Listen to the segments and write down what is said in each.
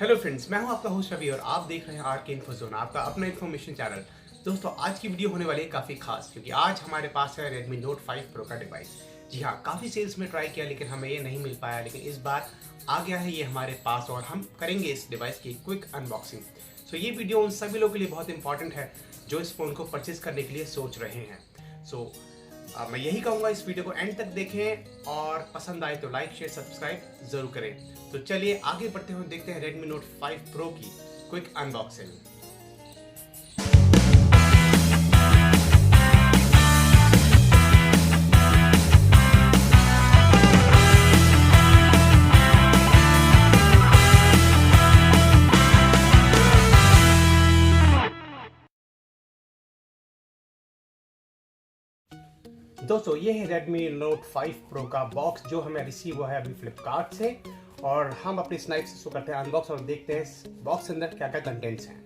Hello friends, मैं हूं आपका होस्ट रवि और आप देख रहे हैं आर के इन्फो जोन, आपका अपना इन्फॉर्मेशन चैनल। दोस्तों, आज की वीडियो होने वाली है काफ़ी खास क्योंकि आज हमारे पास है Redmi Note 5 Pro का डिवाइस। जी हाँ, काफ़ी सेल्स में ट्राई किया लेकिन हमें ये नहीं मिल पाया, लेकिन इस बार आ गया है ये हमारे पास और हम करेंगे इस डिवाइस की क्विक अनबॉक्सिंग। सो ये वीडियो उन सभी लोगों के लिए बहुत इंपॉर्टेंट है जो इस फ़ोन को परचेज करने के लिए सोच रहे हैं। सो मैं यही कहूँगा, इस वीडियो को एंड तक देखें और पसंद आए तो लाइक शेयर सब्सक्राइब जरूर करें। तो चलिए आगे बढ़ते हुए देखते हैं Redmi Note 5 Pro की क्विक अनबॉक्सिंग। दोस्तों, ये है Redmi Note 5 Pro का बॉक्स जो हमें रिसीव हुआ है अभी फ्लिपकार्ट से, और हम अपनी स्नाइप से शुरू करते हैं अनबॉक्स और देखते हैं इस बॉक्स के अंदर क्या क्या कंटेंट्स हैं।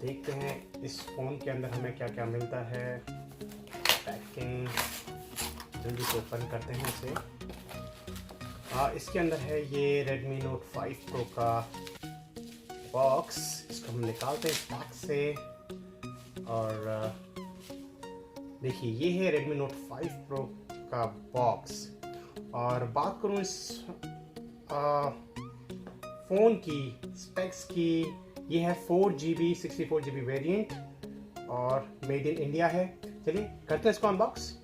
देखते हैं इस फोन के अंदर हमें क्या क्या मिलता है। पैकिंग जल्दी से ओपन करते हैं इसे। इसके अंदर है ये Redmi Note 5 Pro का बॉक्स। इसको हम निकालते हैं इस पैक से और देखिए ये है Redmi Note 5 Pro का बॉक्स। और बात करूँ इस फ़ोन की स्पेक्स की, ये है 4GB 64GB वेरिएंट और मेड इन इंडिया है। चलिए करते हैं इसको अनबॉक्स।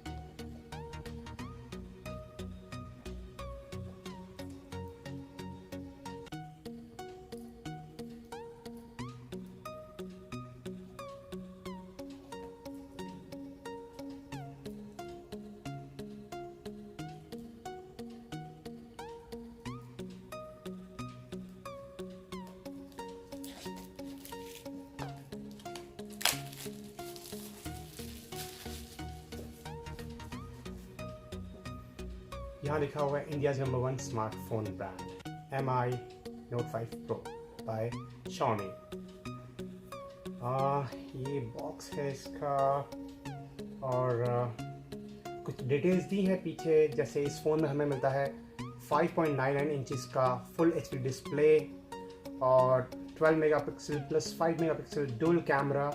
यहाँ लिखा हुआ है India number 1 smartphone brand MI Note 5 Pro by Xiaomi। ये बॉक्स है इसका और कुछ डिटेल्स दी है पीछे। जैसे इस फ़ोन में हमें मिलता है 5.99 इंचज़ का फुल HD डिस्प्ले और 12 megapixel plus 5 megapixel dual camera,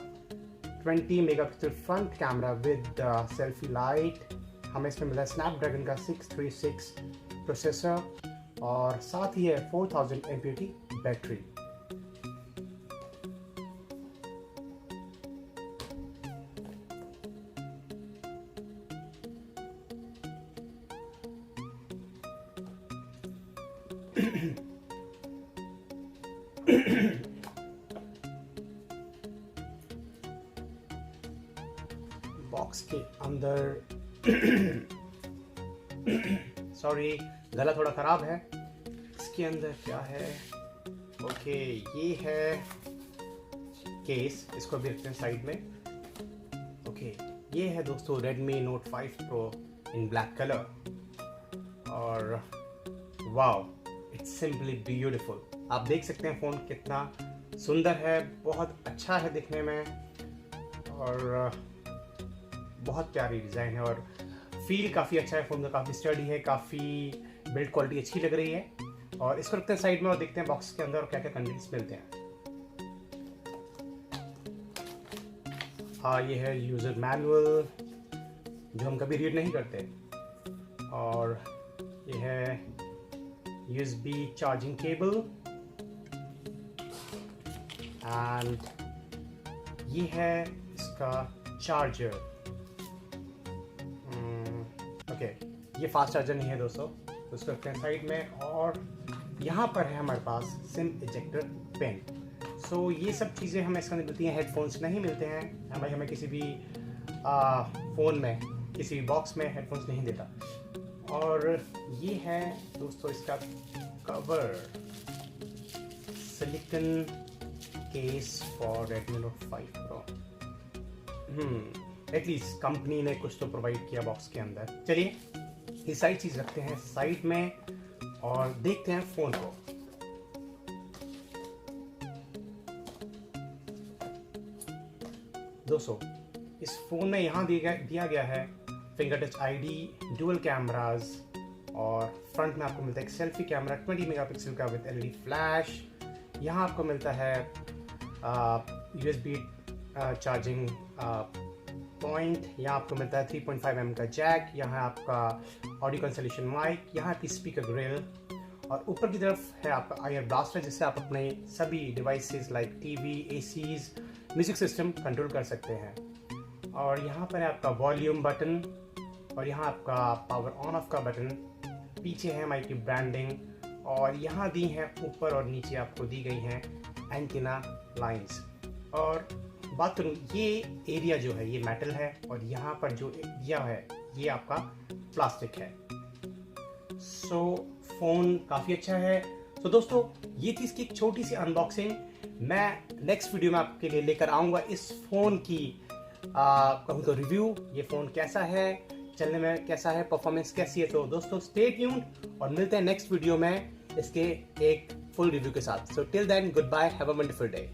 20 megapixel front camera with selfie light. हमें इसमें मिला स्नैपड्रैगन का 636 प्रोसेसर और साथ ही है 4000 mAh बैटरी। बॉक्स के अंदर सॉरी, गला थोड़ा ख़राब है। इसके अंदर क्या है? ओके, ये है केस, इसको भी रखते हैं साइड में। ओके, ये है दोस्तों Redmi Note 5 Pro इन ब्लैक कलर और वाओ, इट्स सिंपली ब्यूटीफुल। आप देख सकते हैं फ़ोन कितना सुंदर है, बहुत अच्छा है दिखने में और बहुत प्यारी डिज़ाइन है और फील काफ़ी अच्छा है। फ़ोन का काफ़ी स्टडी है, काफ़ी बिल्ड क्वालिटी अच्छी लग रही है। और इसको रखते हैं साइड में और देखते हैं बॉक्स के अंदर क्या क्या कंटेंट्स मिलते हैं। ये है यूज़र मैनुअल जो हम कभी रीड नहीं करते, और ये है USB चार्जिंग केबल एंड ये है इसका चार्जर। ओके, ये फास्ट चार्जर नहीं है दोस्तों, तो उसको रखते हैं साइड में। और यहाँ पर है हमारे पास सिम इजेक्टर पेन। सो ये सब चीज़ें हमें इसके अंदर मिलती हैं। हेडफोन्स नहीं मिलते हैं हमें किसी भी फ़ोन में, किसी भी बॉक्स में हेडफोन्स नहीं देता। और ये है दोस्तों इसका cover, silicon case for Redmi Note 5 Pro। At least company ने कुछ तो प्रोवाइड किया बॉक्स के अंदर। चलिए ये सारी चीज़ रखते हैं साइड में और देखते हैं फ़ोन को। दोस्तों, इस फ़ोन में यहाँ दिया गया है finger touch ID, dual cameras, और फ्रंट में आपको मिलता है एक सेल्फी कैमरा 20 मेगापिक्सल का विद एलईडी फ्लैश। यहाँ आपको मिलता है USB चार्जिंग पॉइंट। यहाँ आपको मिलता है 3.5mm का जैक। यहाँ आपका ऑडियो कैंसलेशन माइक, यहाँ आपकी स्पीकर ग्रिल, और ऊपर की तरफ है आपका आईआर ब्लास्टर, जिससे आप अपने सभी devices like TV, ACs, music system control कर सकते हैं। और यहाँ पर है आपका वॉल्यूम बटन, और यहाँ आपका पावर ऑन ऑफ का बटन। पीछे है माइक की ब्रांडिंग, और यहाँ दी है ऊपर और नीचे आपको दी गई हैं एंटीना लाइंस। और बात करूँ, ये एरिया जो है ये मेटल है, और यहाँ पर जो दिया है ये आपका प्लास्टिक है। सो फ़ोन काफ़ी अच्छा है। तो दोस्तों, ये थी इसकी एक छोटी सी अनबॉक्सिंग। मैं नेक्स्ट वीडियो में आपके लिए लेकर आऊँगा इस फ़ोन की कहूँ तो रिव्यू, ये फ़ोन कैसा है, चलने में कैसा है, परफॉर्मेंस कैसी है। तो दोस्तों स्टे ट्यून्ड, और मिलते हैं नेक्स्ट वीडियो में इसके एक फुल रिव्यू के साथ। So till then, goodbye, have a wonderful day.